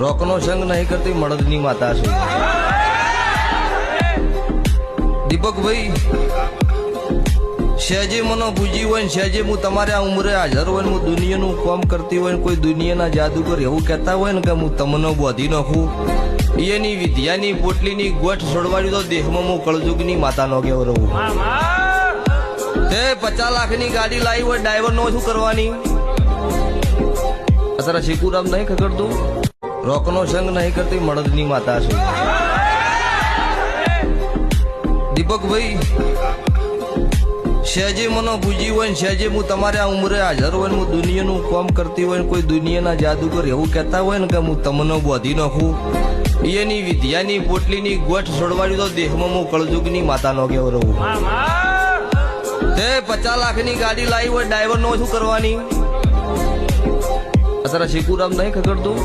રોકનો સંગ નહીં કરતી મળદની માતા છે. દીપકભાઈ, સહેજે મને પૂજી હોય ને સહેજે હું તમારે આ ઉંમરે હાજર હોય ને હું દુનિયાનું કામ કરતી હોય ને કોઈ દુનિયાના જાદુગર એવું કહેતા હોય ને કે હું તમને બોધી નાખું, એની વિદ્યાની પોટલીની ગોઠ છોડવાડી તો દેહમાં હું કળજુગની માતાનો કેવો રહું. તે 50 લાખની ગાડી લાવી હોય ડ્રાઈવર નો શું કરવાની? અત્યારે શીકુરામ નહીં ખગડતું? રોકનો સંગ નહીં કરતી મળદની માતા છે. દીપકભાઈ, સહેજે મને પૂજી હોય ને સહેજે હું તમારે આ ઉંમરે હાજર હોય ને હું દુનિયાનું કામ કરતી હોય ને કોઈ દુનિયાના જાદુગર એવું કહેતા હોય ને કે હું તમને બોધી નાખું, એની વિદ્યાની પોટલીની ગોઠ છોડવાડી તો દેહમાં હું કળજુગની માતાનો કેવો રહું. તે 50 લાખની ગાડી લાવી હોય ડ્રાઈવર નો શું કરવાની? અત્યારે શીકુરામ નહીં ખગડતું?